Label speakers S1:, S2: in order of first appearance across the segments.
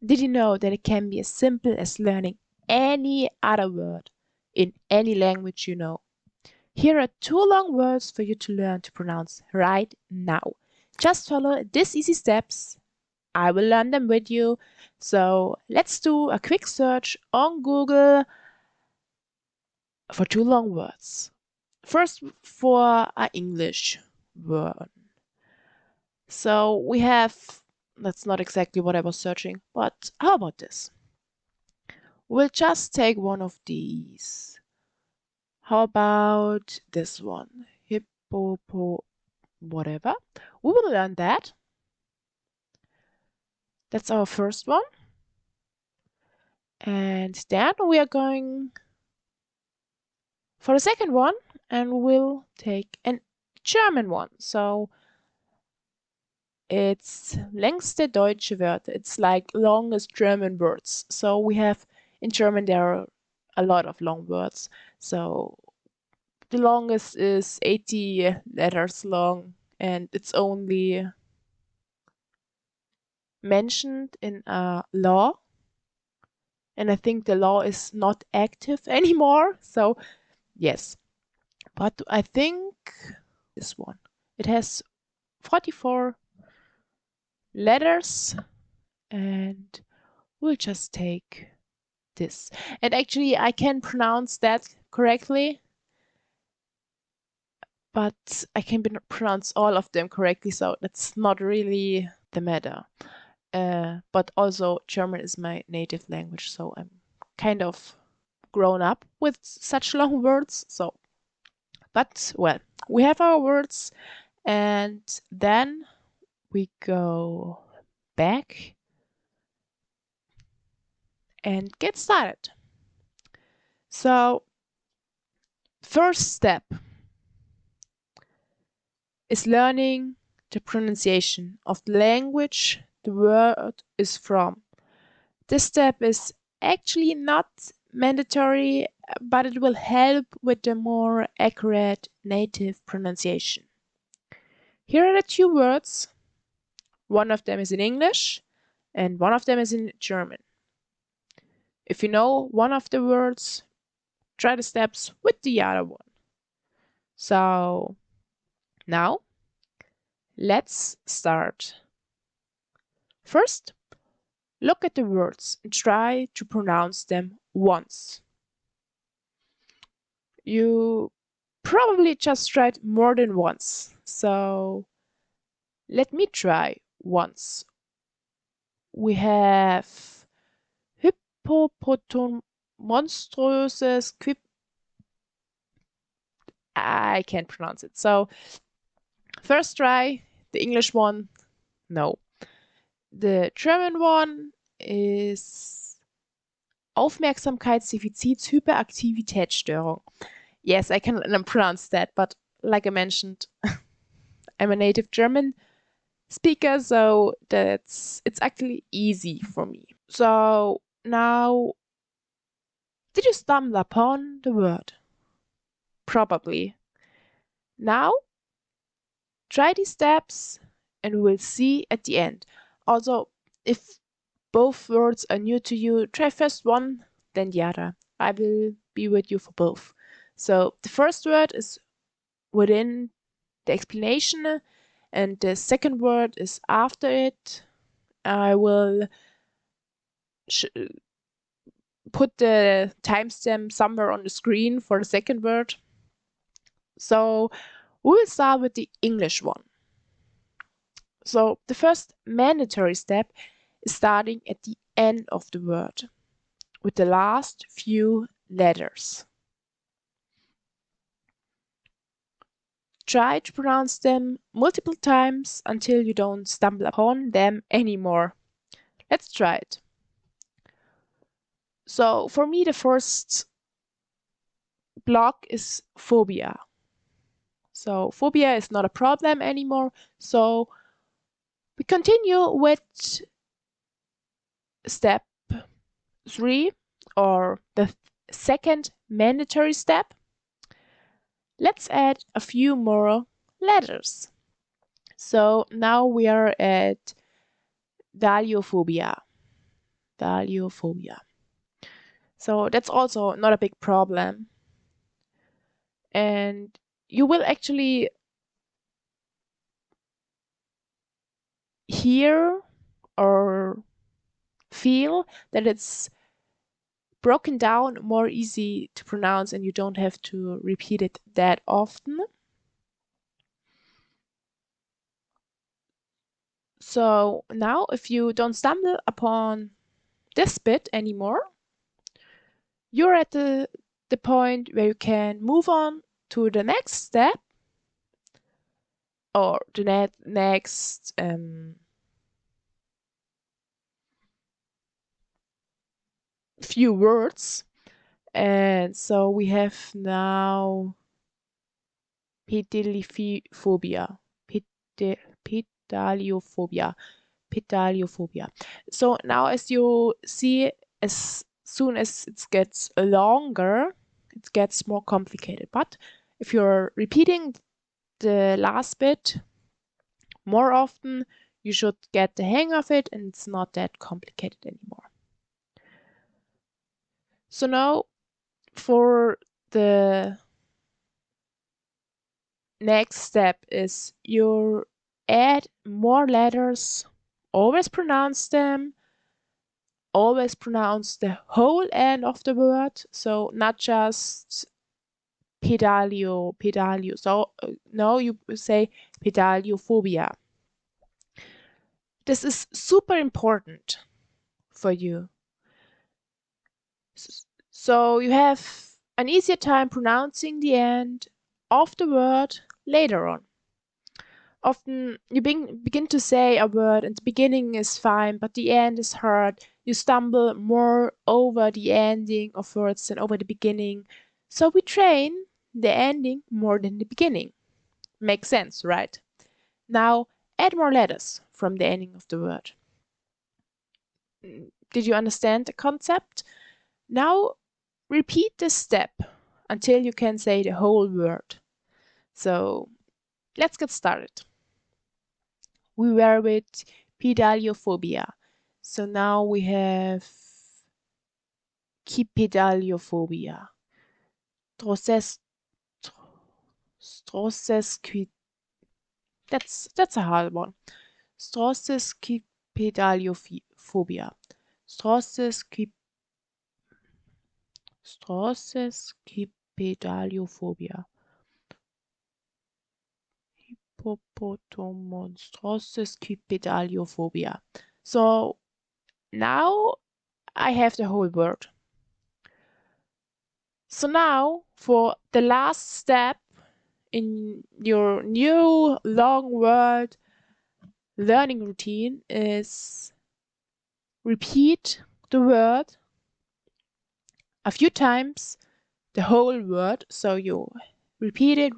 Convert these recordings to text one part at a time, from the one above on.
S1: Did you know that it can be as simple as learning any other word in any language you know? Here are 2 long words for you to learn to pronounce right now. Just follow these easy steps. I will learn them with you. So let's do a quick search on Google for 2 long words. First, for an English word. So we have, that's not exactly what I was searching, but how about this? We'll just take one of these. How about this one? Hippopo, whatever. We will learn that. That's our first one. And then we are going for the second one and we'll take a German one. So it's längste deutsche Wörter. It's like longest German words. So we have, in German, there are a lot of long words. So the longest is 80 letters long and it's only mentioned in a law. And I think the law is not active anymore. So yes, but I think this one, it has 44 letters and we'll just take this. And actually I can pronounce that correctly, but I can pronounce all of them correctly, so that's not really the matter. But also German is my native language, so I'm kind of grown up with such long words. So, but well, we have our words and then we go back and get started. So, first step is learning the pronunciation of the language the word is from. This step is actually not mandatory, but it will help with the more accurate native pronunciation. Here are the 2 words. One of them is in English and one of them is in German. If you know one of the words, try the steps with the other one. So now let's start. First, look at the words and try to pronounce them once. You probably just tried more than once, so let me try once. We have Hippopoton monströses Quip. I can't pronounce it. So first try, the English one, no. The German one is Aufmerksamkeitsdefizits-Hyperaktivitätsstörung. Yes, I can pronounce that, but like I mentioned, I'm a native German speaker, so it's actually easy for me. So now, did you stumble upon the word? Probably. Now, try these steps and we'll see at the end. Also, if both words are new to you, try first one, then the other. I will be with you for both. So the first word is within the explanation and the second word is after it. I will put the timestamp somewhere on the screen for the second word. So we will start with the English one. So the first mandatory step is starting at the end of the word with the last few letters. Try to pronounce them multiple times until you don't stumble upon them anymore. Let's try it. So for me, the first block is phobia. So phobia is not a problem anymore. So we continue with step 3, or the second mandatory step. Let's add a few more letters. So now we are at Daliophobia. Hippopotomondrosesquipedaliophobia. So that's also not a big problem. And you will actually hear or feel that it's broken down more easy to pronounce and you don't have to repeat it that often. So now if you don't stumble upon this bit anymore, you're at the point where you can move on to the next step or the next few words. And so we have now pedaliophobia. Pedaliophobia. Pedaliophobia. So now as you see, as soon as it gets longer, it gets more complicated. But if you're repeating the last bit more often, you should get the hang of it and it's not that complicated anymore. So now for the next step is you add more letters, always pronounce them, always pronounce the whole end of the word, so not just pedalio. So no, you say pedaliophobia. This is super important for you. So you have an easier time pronouncing the end of the word later on. Often you begin to say a word and the beginning is fine, but the end is hard. You stumble more over the ending of words than over the beginning. So we train the ending more than the beginning. Makes sense, right? Now add more letters from the ending of the word. Did you understand the concept? Now repeat this step until you can say the whole word. So let's get started. We were with pedaliophobia. So now we have kipedaliophobia. Strossesquip. That's a hard one. Strossesquipedaliophobia. Strossesquipedaliophobia. Hippopotomonstrossesquipedaliophobia. So now I have the whole word. So now for the last step in your new long word learning routine is repeat the word a few times, the whole word. So you repeat it,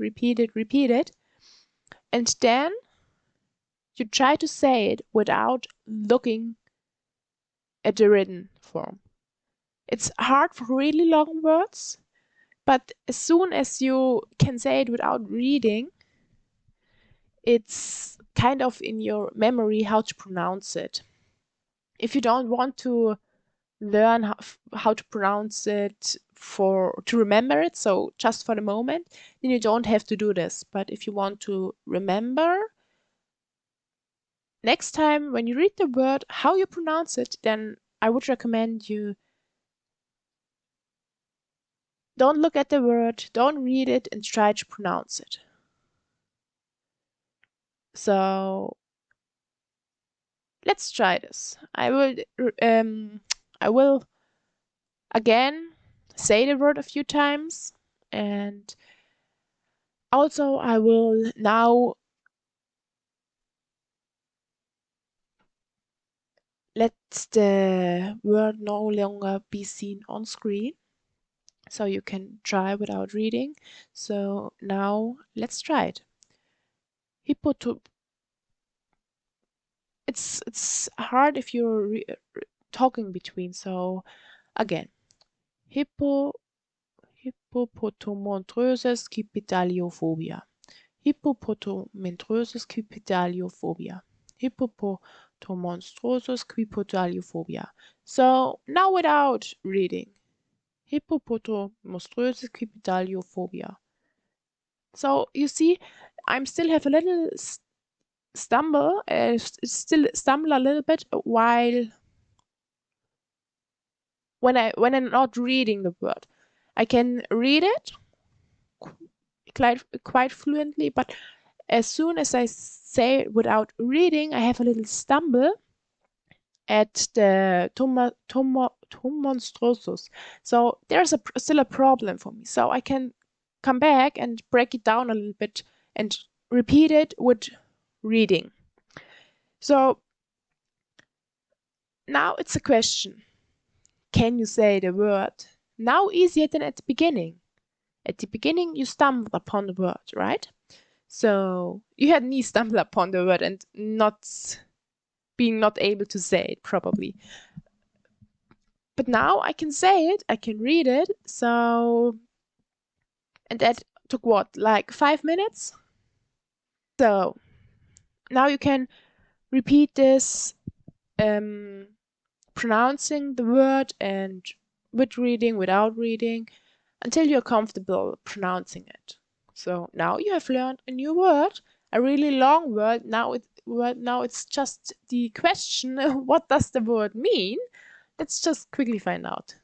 S1: and then you try to say it without looking at the written form. It's hard for really long words, but as soon as you can say it without reading, it's kind of in your memory how to pronounce it. If you don't want to learn how to pronounce it to remember it, so just for the moment, then you don't have to do this. But if you want to remember next time when you read the word how you pronounce it, then I would recommend you don't look at the word, don't read it, and try to pronounce it. So let's try this. I will again say the word a few times, and also I will now let the word no longer be seen on screen, so you can try without reading. So now let's try it. It's hard if you're talking between. So again, hippopotomonströses Hippopotomonströses Hippopotomonströses Tomonstrosus quipotaliophobia. So now without reading. Hippopotomonstrosus quipotaliophobia. So you see, I'm still have a little still stumble a little bit while when I'm not reading the word. I can read it quite fluently, but as soon as I say it without reading, I have a little stumble at the tomonstrosus. So there's still a problem for me. So I can come back and break it down a little bit and repeat it with reading. So now it's a question. Can you say the word now easier than at the beginning? At the beginning, you stumbled upon the word, right? So you had me stumble upon the word and not able to say it probably. But now I can say it, I can read it. So, and that took what, like 5 minutes? So now you can repeat this, pronouncing the word and with reading, without reading, until you're comfortable pronouncing it. So now you have learned a new word, a really long word. Now it's just the question, what does the word mean? Let's just quickly find out.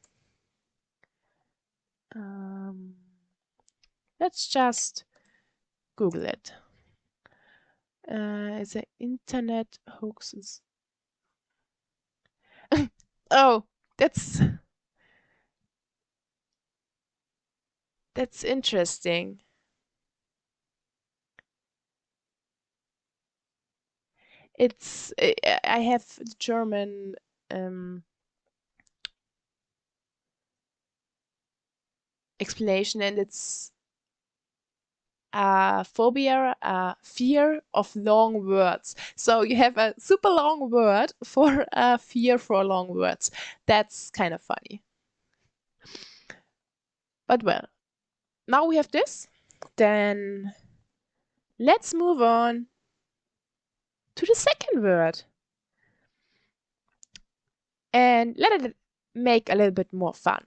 S1: Let's just Google it. It's an internet hoaxes. Oh, that's interesting. I have the German explanation, and it's a phobia, a fear of long words. So you have a super long word for a fear for long words. That's kind of funny. But well, now we have this. Then let's move on to the second word. And let it make a little bit more fun.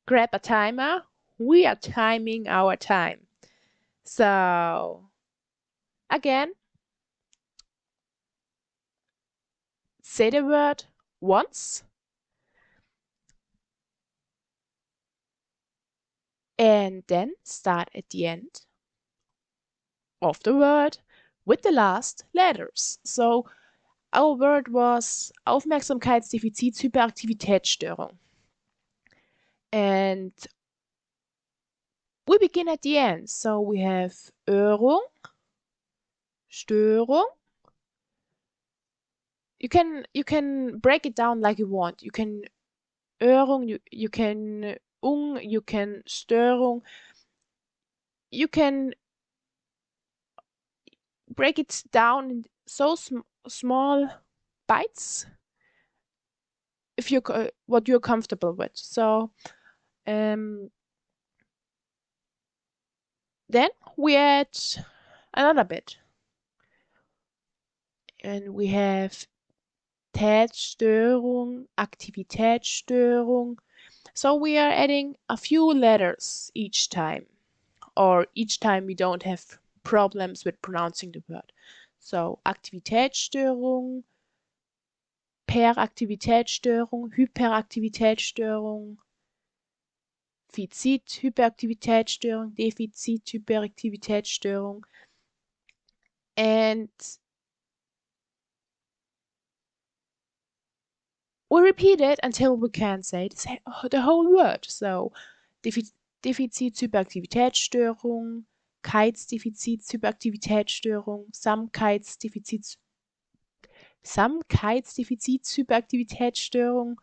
S1: Grab a timer. We are timing our time. So, again, say the word once. And then start at the end of the word with the last letters. So, our word was Aufmerksamkeitsdefizit-Hyperaktivitätsstörung. And we begin at the end. So we have Störung. You can break it down like you want. You can Störung, you can you can Störung. You can break it down in so small bites if you what you're comfortable with. So then we add another bit, and we have Tätstörung, Aktivitätsstörung. So we are adding a few letters each time, or each time we don't have problems with pronouncing the word. So Aktivitätsstörung, Peraktivitätsstörung, Hyperaktivitätsstörung, Hyperaktivitätsstörung, Hyperaktivitätsstörung. And we repeat it until we can say the whole word. So Defizit-Hyperaktivitätsstörung, Samkeitsdefizit-Hyperaktivitätsstörung, Samkeitsdefizit-Hyperaktivitätsstörung,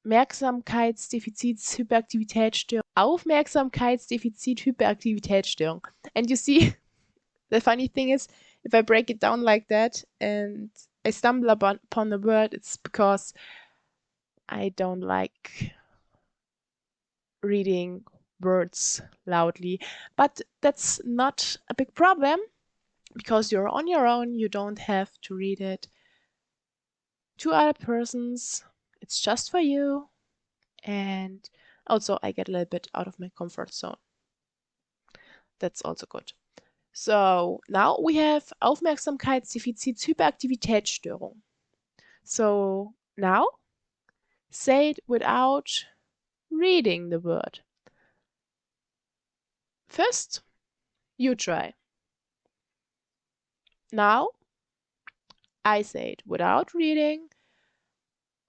S1: Merksamkeitsdefizit-Hyperaktivitätsstörung, Aufmerksamkeitsdefizit-Hyperaktivitätsstörung. And you see, the funny thing is, if I break it down like that and I stumble upon the word, it's because I don't like reading words loudly. But that's not a big problem, because you're on your own, you don't have to read it to other persons. It's just for you. And also I get a little bit out of my comfort zone. That's also good. So now we have Aufmerksamkeitsdefizit-Hyperaktivitätsstörung. So now say it without reading the word. First, you try. Now I say it without reading.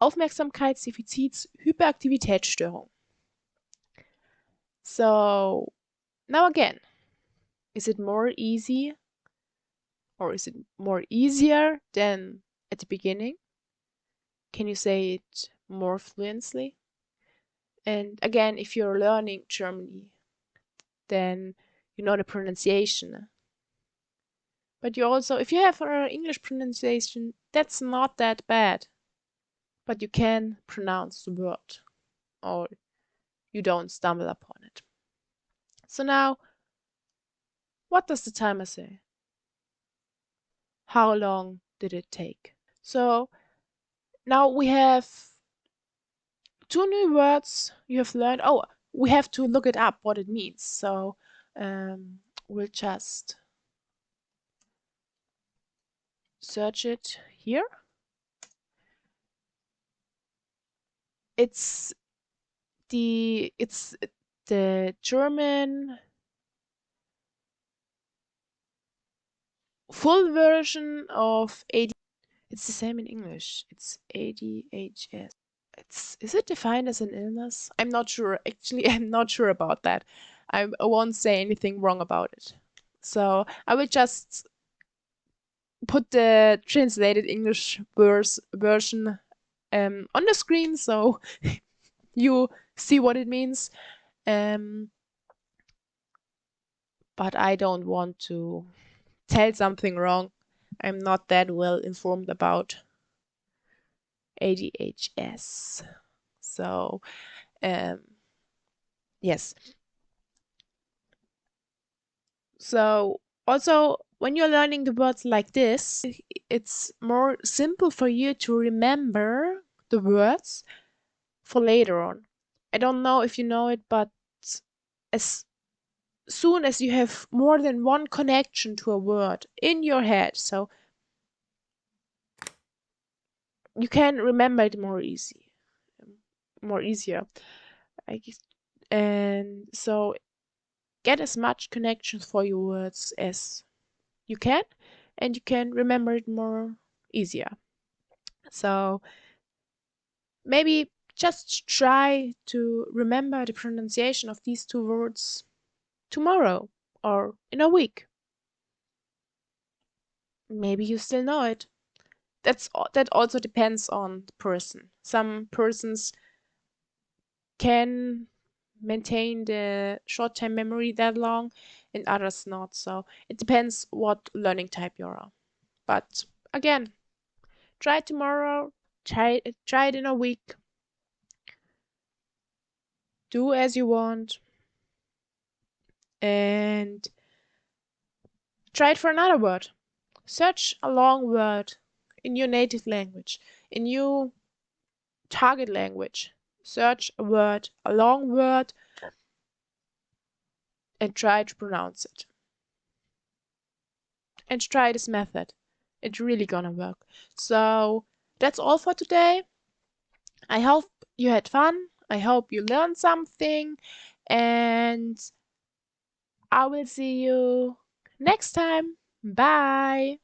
S1: Aufmerksamkeitsdefizit-Hyperaktivitätsstörung. So now again, is it more easy or is it more easier than at the beginning? Can you say it more fluently? And again, if you're learning Germany, then you know the pronunciation. But you also, if you have an English pronunciation, that's not that bad. But you can pronounce the word or you don't stumble upon it. So now, what does the timer say? How long did it take? So now we have 2 new words you have learned. Oh, we have to look it up what it means. So we'll just search it here. It's the German full version of AD. It's the same in English. It's ADHS. Is it defined as an illness? I'm not sure. Actually, I'm not sure about that. I won't say anything wrong about it. So I will just put the translated English version on the screen so you see what it means. But I don't want to tell something wrong. I'm not that well informed about ADHS. So, yes. So, also, when you're learning the words like this, it's more simple for you to remember the words for later on. I don't know if you know it, but as soon as you have more than one connection to a word in your head, so you can remember it more easier. I guess. And so get as much connections for your words as you can, and you can remember it more easier. So maybe just try to remember the pronunciation of these 2 words tomorrow or in a week. Maybe you still know it. That also depends on the person. Some persons can maintain the short-term memory that long and others not. So it depends what learning type you're on. But again, try it tomorrow, try it in a week. Do as you want. And try it for another word. Search a long word in your native language, in your target language. Search a word, a long word, and try to pronounce it. And try this method. It's really gonna work. So that's all for today. I hope you had fun. I hope you learned something. And I will see you next time. Bye.